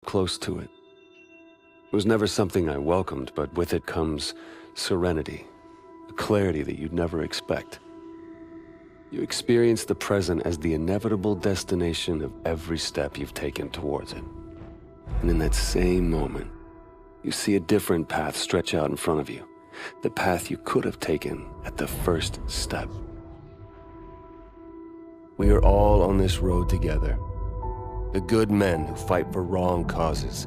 close to it. It was never something I welcomed, but with it comes serenity, a clarity that you'd never expect. You experience the present as the inevitable destination of every step you've taken towards it. And in that same moment, you see a different path stretch out in front of you, the path you could have taken at the first step. We are all on this road together, the good men who fight for wrong causes,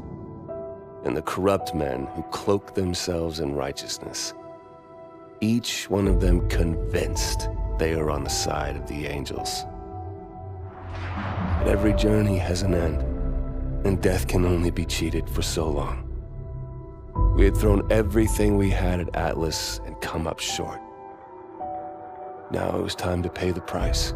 and the corrupt men who cloak themselves in righteousness. Each one of them convinced they are on the side of the angels. But every journey has an end, and death can only be cheated for so long. We had thrown everything we had at Atlas and come up short. Now it was time to pay the price.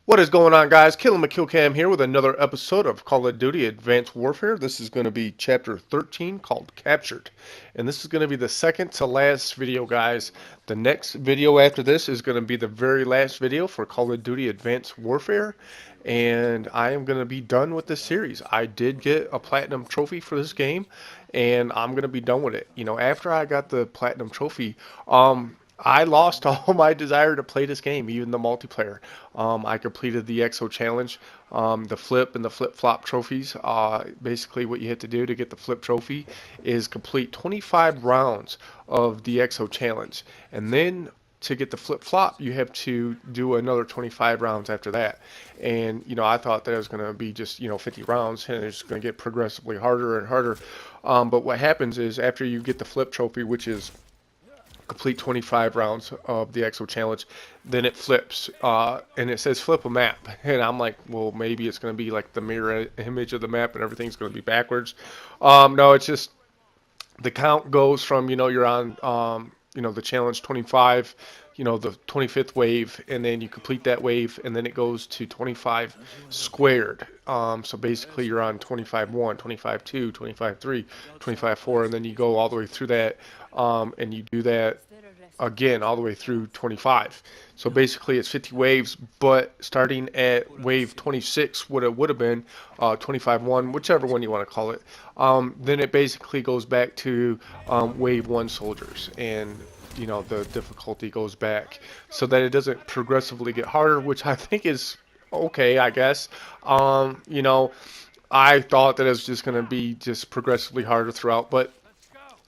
What is going on, guys? KillerMcKillCam here with another episode of Call of Duty Advanced Warfare. This is going to be Chapter 13 called Captured. And this is going to be the second to last video, guys. The next video after this is going to be the very last video for Call of Duty Advanced Warfare. And I am going to be done with this series. I did get a Platinum Trophy for this game, and I'm going to be done with it. You know, after I got the Platinum Trophy, I lost all my desire to play this game, even the multiplayer. I completed the EXO challenge, the flip and the flip-flop trophies. Basically what you have to do to get the flip trophy is complete 25 rounds of the EXO challenge. And then to get the flip-flop, you have to do another 25 rounds after that. And, you know, I thought that it was going to be just, 50 rounds, and it's going to get progressively harder and harder. But what happens is after you get the flip trophy, which is complete 25 rounds of the EXO challenge, then it flips, and it says flip a map, and I'm like, well, maybe it's going to be like the mirror image of the map and everything's going to be backwards. No, it's just the count goes from, you're on, the challenge 25, the 25th wave, and then you complete that wave, and then it goes to 25 squared. So basically you're on 25-1, 25-2, 25-3, 25-4, and then you go all the way through that, and you do that again all the way through 25. So basically it's 50 waves, but starting at wave 26 would have been 25-1, whichever one you want to call it. Then it basically goes back to wave 1 soldiers, and the difficulty goes back so that it doesn't progressively get harder, which I think is okay, I guess. I thought that it was just going to be just progressively harder throughout, but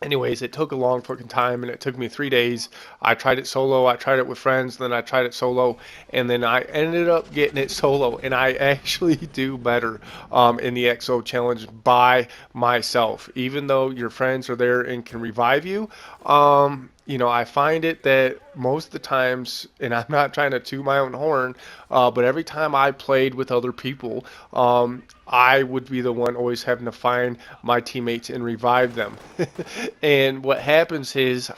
anyways, it took a long fucking time, and it took me 3 days. I tried it solo, I tried it with friends, then I tried it solo, and then I ended up getting it solo, and I actually do better in the EXO challenge by myself. Even though your friends are there and can revive you, I find it that most of the times, and I'm not trying to toot my own horn, but every time I played with other people, I would be the one always having to find my teammates and revive them. And what happens is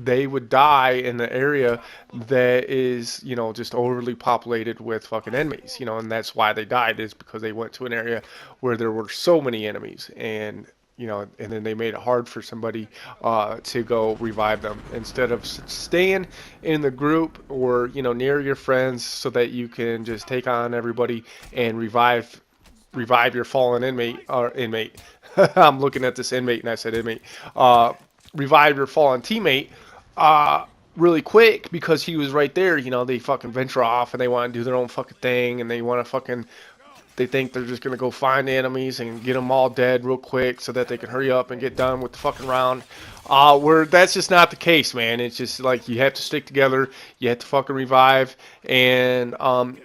they would die in the area that is, just overly populated with fucking enemies, and that's why they died, is because they went to an area where there were so many enemies, and then they made it hard for somebody to go revive them instead of staying in the group or, near your friends so that you can just take on everybody and revive your fallen inmate. I'm looking at this inmate and I said inmate. Revive your fallen teammate really quick because he was right there. They fucking venture off and they want to do their own fucking thing, and they think they're just going to go find the enemies and get them all dead real quick so that they can hurry up and get done with the fucking round. Where that's just not the case, man. It's just like you have to stick together. You have to fucking revive. And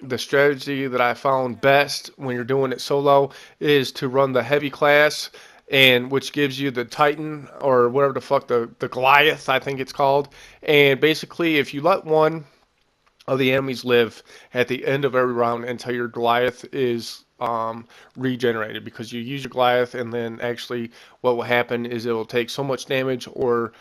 the strategy that I found best when you're doing it solo is to run the heavy class, and which gives you the Titan or whatever the fuck, the Goliath, I think it's called. And basically, if you let one of the enemies live at the end of every round until your Goliath is regenerated, because you use your Goliath, and then actually what will happen is it will take so much damage, or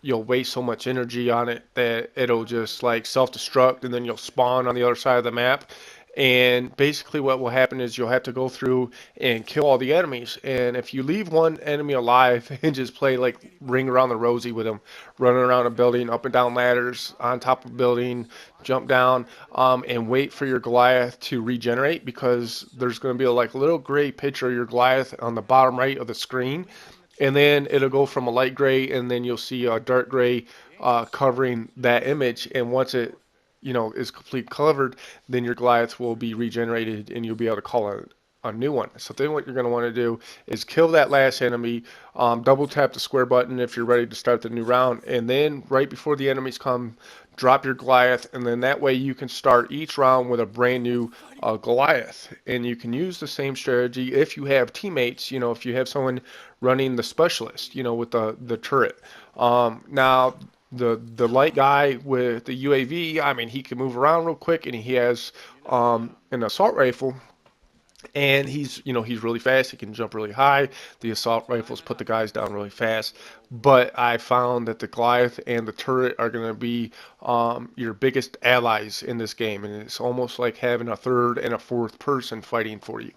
you'll waste so much energy on it that it'll just like self-destruct, and then you'll spawn on the other side of the map. And basically, what will happen is you'll have to go through and kill all the enemies. And if you leave one enemy alive and just play like Ring Around the Rosie with them, running around a building, up and down ladders, on top of a building, jump down, and wait for your Goliath to regenerate, because there's going to be a like little gray picture of your Goliath on the bottom right of the screen, and then it'll go from a light gray, and then you'll see a dark gray covering that image. And once it is complete covered, then your Goliath will be regenerated and you'll be able to call a new one. So then what you're going to want to do is kill that last enemy, double tap the square button if you're ready to start the new round, and then right before the enemies come, drop your Goliath, and then that way you can start each round with a brand new Goliath. And you can use the same strategy if you have teammates, if you have someone running the specialist, with the turret. Now, the light guy with the UAV, I mean, he can move around real quick, and he has an assault rifle, and he's really fast. He can jump really high. The assault rifles put the guys down really fast. But I found that the Goliath and the turret are going to be your biggest allies in this game, and it's almost like having a third and a fourth person fighting for you.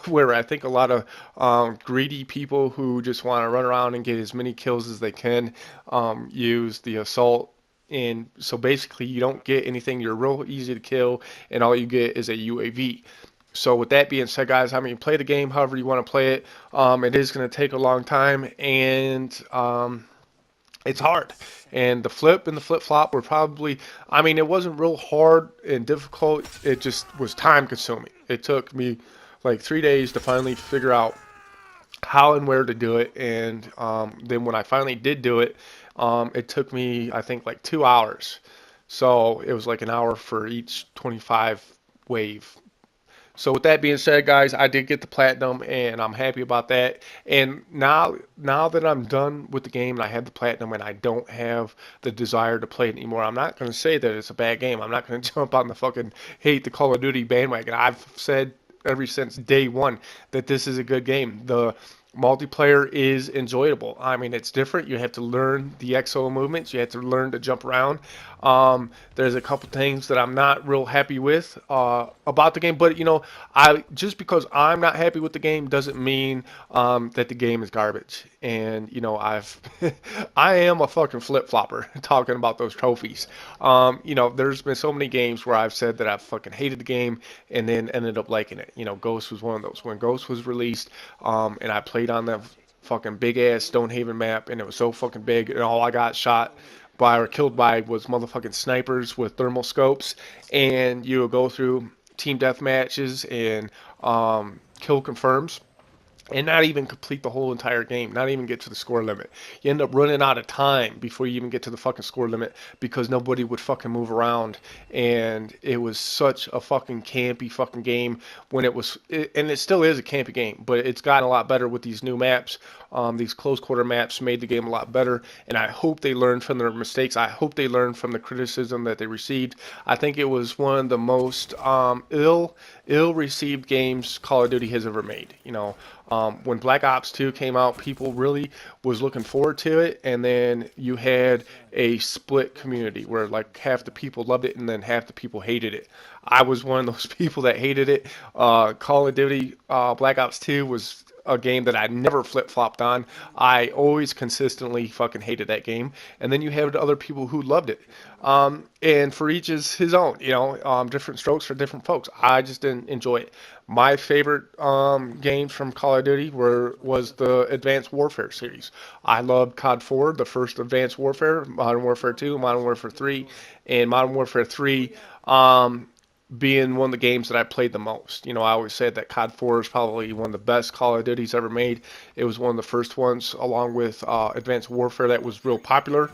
Where I think a lot of greedy people who just want to run around and get as many kills as they can use the assault. And so basically, you don't get anything. You're real easy to kill, and all you get is a UAV. So with that being said, guys, I mean, play the game however you want to play it. It is going to take a long time, and it's hard. And the flip and the flip flop were probably, I mean, it wasn't real hard and difficult. It just was time consuming. It took me like 3 days to finally figure out how and where to do it. And then when I finally did do it, it took me, I think, like 2 hours. So it was like an hour for each 25 wave. So with that being said, guys, I did get the platinum, and I'm happy about that. And now that I'm done with the game and I have the platinum and I don't have the desire to play it anymore, I'm not going to say that it's a bad game. I'm not going to jump on the fucking hate the Call of Duty bandwagon. I've said ever since day one that this is a good game. The multiplayer is enjoyable. I mean, it's different. You have to learn the XO movements. You have to learn to jump around. There's a couple things that I'm not real happy with about the game, but I just because I'm not happy with the game doesn't mean that the game is garbage. And I am a fucking flip flopper talking about those trophies. There's been so many games where I've said that I fucking hated the game and then ended up liking it. Ghost was one of those. When Ghost was released, and I played on the fucking big ass Stonehaven map, and it was so fucking big, and all I got shot by or killed by was motherfucking snipers with thermal scopes, and you would go through team death matches and kill confirms and not even complete the whole entire game, not even get to the score limit. You end up running out of time before you even get to the fucking score limit because nobody would fucking move around. And it was such a fucking campy fucking game when and it still is a campy game, but it's gotten a lot better with these new maps. These close quarter maps made the game a lot better, and I hope they learned from their mistakes. I hope they learned from the criticism that they received. I think it was one of the most ill-received games Call of Duty has ever made. When Black Ops 2 came out, people really was looking forward to it, and then you had a split community where like half the people loved it and then half the people hated it. I was one of those people that hated it. Call of Duty Black Ops 2 was a game that I never flip-flopped on. I always consistently fucking hated that game. And then you have other people who loved it. And for each is his own, different strokes for different folks. I just didn't enjoy it. My favorite games from Call of Duty was the Advanced Warfare series. I loved COD 4, the first Advanced Warfare, Modern Warfare 2, Modern Warfare 3, and Modern Warfare 3 being one of the games that I played the most. I always said that COD 4 is probably one of the best Call of Duties ever made. It was one of the first ones, along with Advanced Warfare, that was real popular.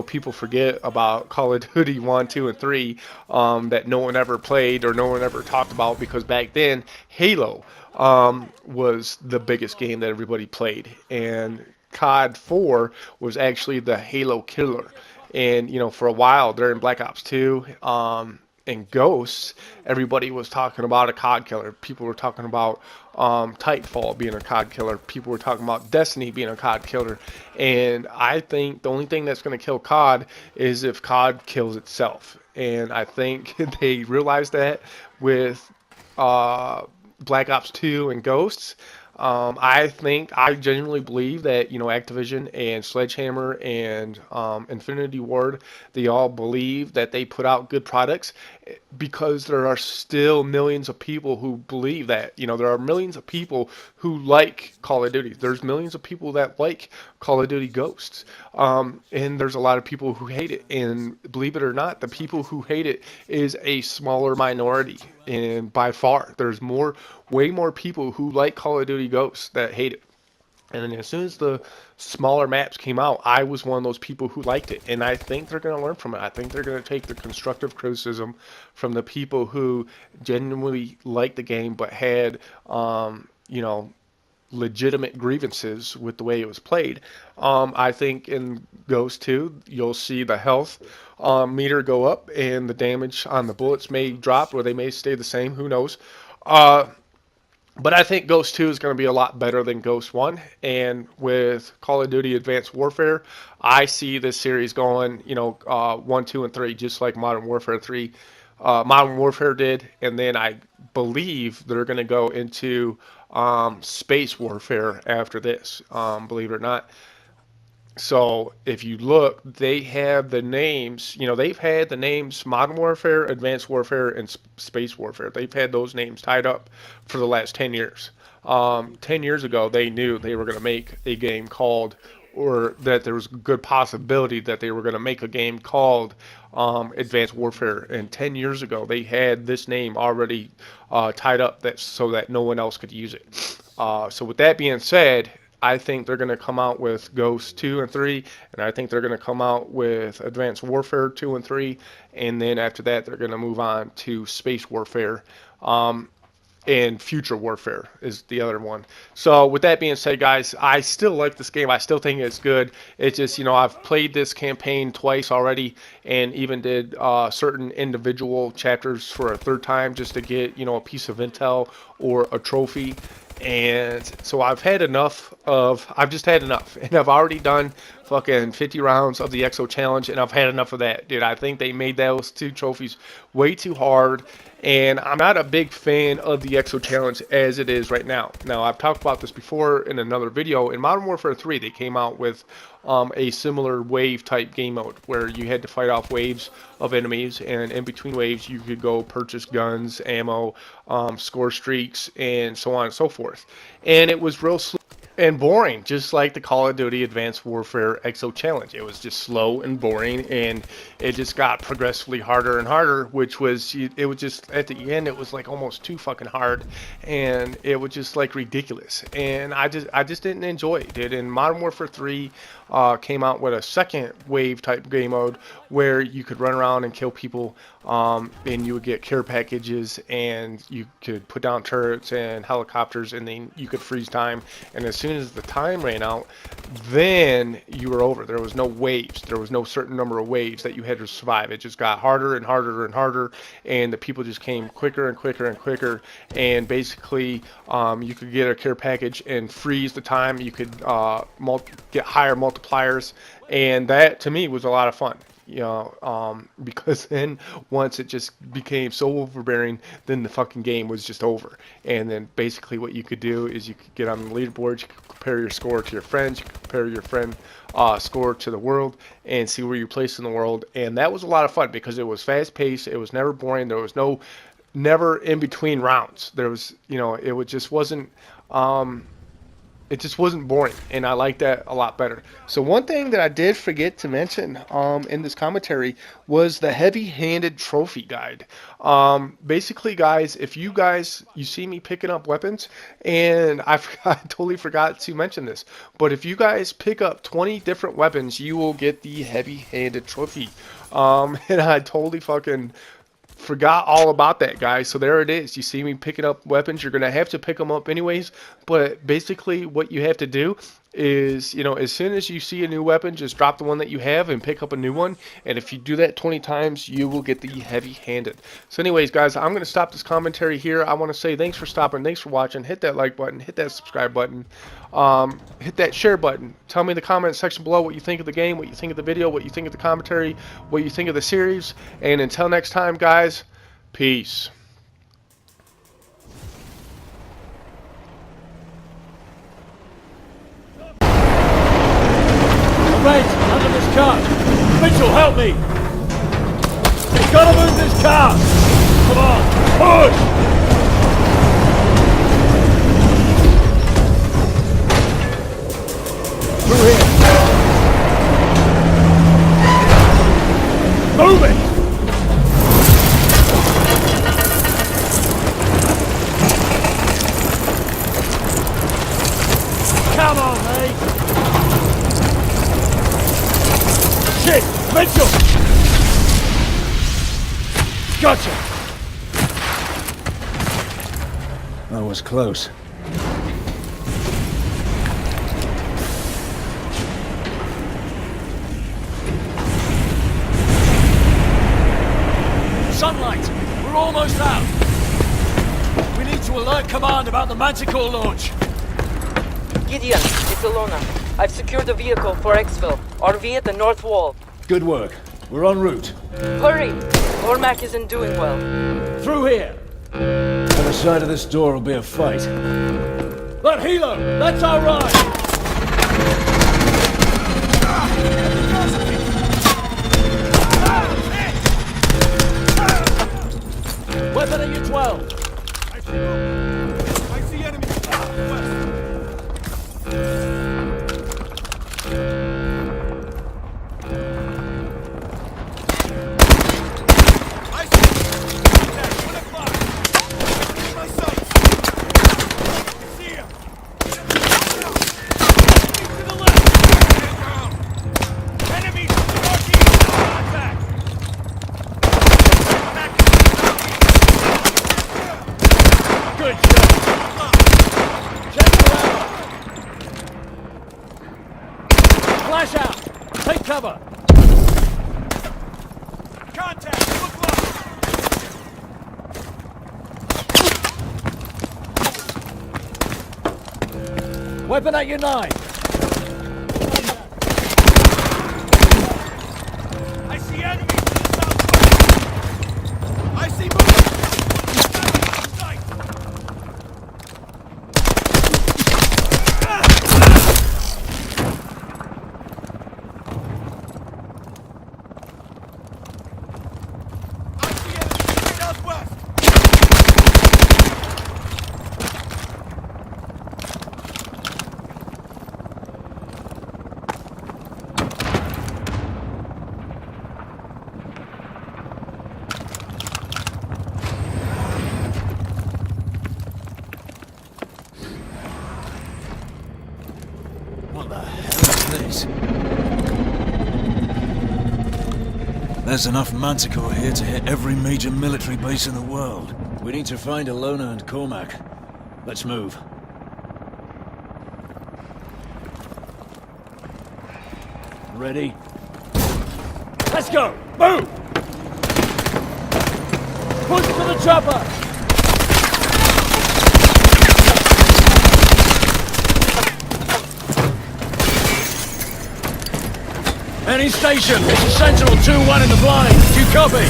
People forget about Call of Duty 1, 2, and 3 that no one ever played or no one ever talked about, because back then, Halo was the biggest game that everybody played. And COD 4 was actually the Halo killer. And, for a while during Black Ops 2, and Ghosts, everybody was talking about a COD killer. People were talking about Titanfall being a COD killer. People were talking about Destiny being a COD killer. And I think the only thing that's going to kill COD is if COD kills itself. and I think they realized that with uh, Black Ops 2 and Ghosts. I genuinely believe that, Activision and Sledgehammer and Infinity Ward, they all believe that they put out good products because there are still millions of people who believe that. There are millions of people who like Call of Duty. There's millions of people that like Call of Duty Ghosts. And there's a lot of people who hate it. And believe it or not, the people who hate it is a smaller minority. And by far, there's way more people who like Call of Duty Ghosts that hate it. And then as soon as the smaller maps came out, I was one of those people who liked it. And I think they're going to learn from it. I think they're going to take the constructive criticism from the people who genuinely liked the game but had, legitimate grievances with the way it was played. I think in Ghost 2, you'll see the health meter go up and the damage on the bullets may drop or they may stay the same. Who knows? Uh, but I think Ghost 2 is going to be a lot better than Ghost 1. And with Call of Duty Advanced Warfare, I see this series going, 1, 2, and 3, just like Modern Warfare 3. Modern Warfare did. And then I believe they're going to go into space warfare after this, believe it or not. So if you look, they have the names, they've had the names Modern Warfare, Advanced Warfare, and Space Warfare. They've had those names tied up for the last 10 years. 10 years ago, they knew they were going to make a game called, or that there was a good possibility that they were going to make a game called Advanced Warfare. And 10 years ago, they had this name already tied up so that no one else could use it. So with that being said, I think they're going to come out with Ghost 2 and 3, and I think they're going to come out with Advanced Warfare 2 and 3, and then after that they're going to move on to Space Warfare, and Future Warfare is the other one. So with that being said, guys, I still like this game. I still think it's good. It's just, I've played this campaign twice already and even did certain individual chapters for a third time just to get, a piece of intel or a trophy. And so I've just had enough. And I've already done fucking 50 rounds of the EXO challenge, and I've had enough of that, dude. I think they made those 2 trophies way too hard, and I'm not a big fan of the EXO challenge as it is right now. Now, I've talked about this before in another video. In Modern Warfare 3, they came out with a similar wave type game mode where you had to fight off waves of enemies, and in between waves you could go purchase guns, ammo, score streaks, and so on and so forth. And it was real slow and boring, just like the Call of Duty Advanced Warfare EXO challenge. It was just slow and boring, and it just got progressively harder and harder, it was just, at the end, it was like almost too fucking hard, and it was just like ridiculous, and I just didn't enjoy it, dude. And Modern Warfare 3 came out with a second wave type game mode where you could run around and kill people, and you would get care packages, and you could put down turrets and helicopters, and then you could freeze time, and as soon as the time ran out, then you were over. There was no waves. There was no certain number of waves that you had to survive. It just got harder and harder and harder, and the people just came quicker and quicker and quicker, and basically you could get a care package and freeze the time. You could get higher multipliers, and that to me was a lot of fun. Because then once it just became so overbearing, then the fucking game was just over. And then basically what you could do is you could get on the leaderboard, you could compare your score to your friends, you could compare your friend score to the world, and see where you place in the world. And that was a lot of fun because it was fast paced, it was never boring, there was never in between rounds. There was, it just wasn't boring, and I like that a lot better. So one thing that I did forget to mention in this commentary was the heavy-handed trophy guide. Basically, guys, if you see me picking up weapons, and I totally forgot to mention this, but if you guys pick up 20 different weapons, you will get the heavy-handed trophy. And I totally fucking forgot all about that, guys. So there it is. You see me picking up weapons. You're going to have to pick them up anyways. But basically what you have to do is, as soon as you see a new weapon, just drop the one that you have and pick up a new one. And if you do that 20 times, you will get the heavy-handed. So anyways, guys, I'm going to stop this commentary here. I want to say thanks for stopping. Thanks for watching. Hit that like button. Hit that subscribe button. Hit that share button. Tell me in the comment section below what you think of the game, what you think of the video, what you think of the commentary, what you think of the series. And until next time, guys, peace. Wait, under this car! Mitchell, help me! You've got to move this car! Come on, push! Through here! Move it! Come on, mate! Shit! Mitchell! Gotcha! That was close. Sunlight! We're almost out! We need to alert command about the Manticore launch! Gideon, it's Ilona. I've secured a vehicle for exfil. RV at the north wall. Good work. We're en route. Hurry! Cormac isn't doing well. Through here! Other side of this door will be a fight. That helo! That's our ride! Weapon at your 12! I see enemies west. Good shot! Check the ammo! Flash out! Take cover! Contact! Look left! Weapon at your 9! I see enemies to the southwest! I see movement! Sight! I see enemies southwest! What the hell is this? There's enough Manticore here to hit every major military base in the world. We need to find Ilona and Cormac. Let's move. Ready? Let's go! Move! Push to the chopper! Any station, this is Sentinel 2-1 in the blind. Do you copy?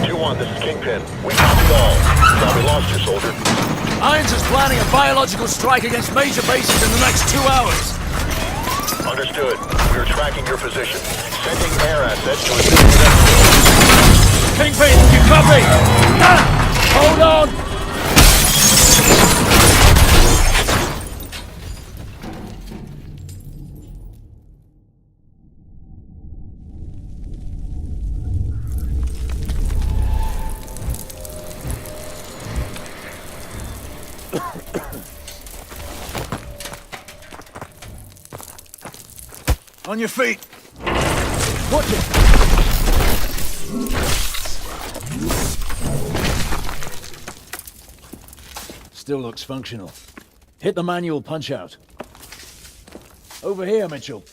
2-1, this is Kingpin. We copy all. Thought we lost you, soldier. Irons is planning a biological strike against major bases in the next 2 hours. Understood. We are tracking your position. Sending air assets to assist you. Kingpin, you copy? Hold on! On your feet! Watch it! Still looks functional. Hit the manual punch-out. Over here, Mitchell.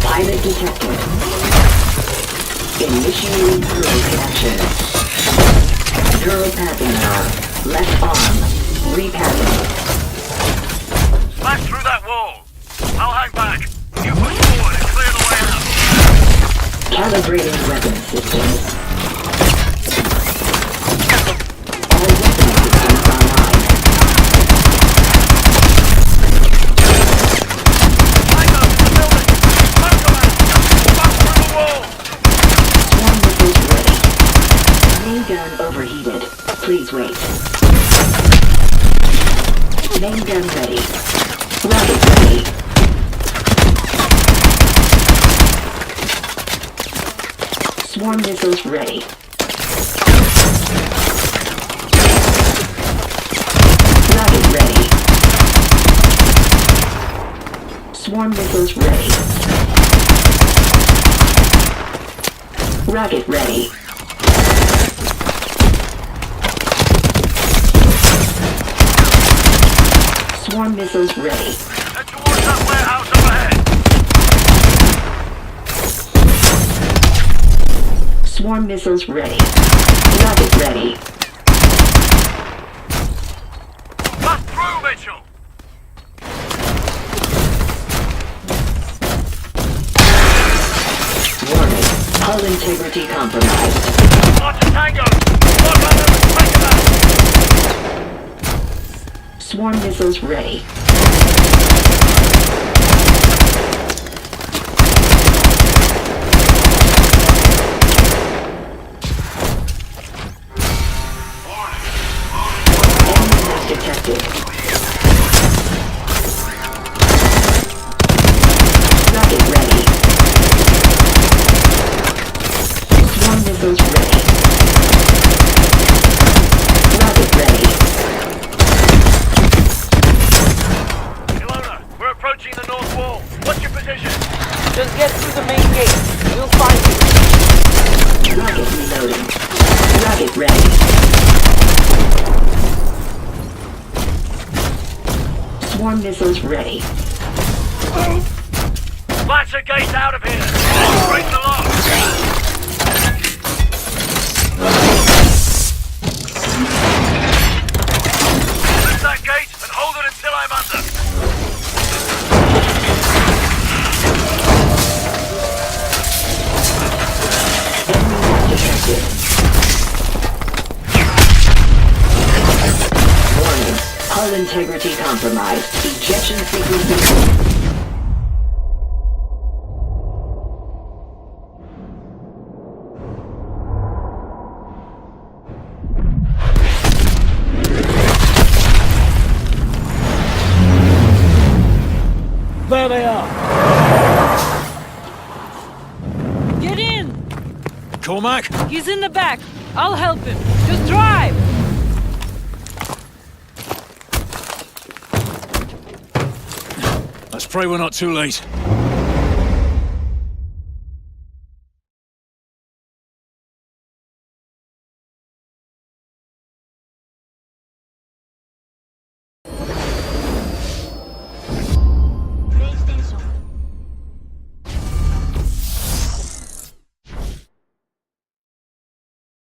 Pilot detected. Initiating crew connection. Neuropathic nerve. Left arm. Repathing. Smash through that wall. I'll hang back. You push forward and clear the way out. Calibrating weapon systems. All weapon systems online. Tango in the building. Tango out. Bust through the wall. Swarm missiles ready. Main gun overheated. Please wait. Main gun ready. Rocket ready. Swarm missiles ready. Rocket ready. Swarm missiles ready. Rocket ready. Swarm missiles ready. Head towards that warehouse overhead. Swarm missiles ready. Rocket ready. Bust through, Mitchell. Warning. Hull integrity compromised. Watch the Tango. Watch out. Take him out. Swarm missiles ready. Enemy has detected. Rocket ready. Swarm missiles ready. Rocket ready. Ilona, we're approaching the north wall. What's your position? Just get through the main gate. We'll find you. Rocket reloading. Rocket ready. Swarm missiles ready. Blast a gate out of here. Break the lock. Lift that gate and hold it until I'm under. Enemy has detected. Warning. Hull integrity compromised. Ejection sequence complete. There they are! Get in! Cormac? He's in the back. I'll help him. Just drive! Let's pray we're not too late.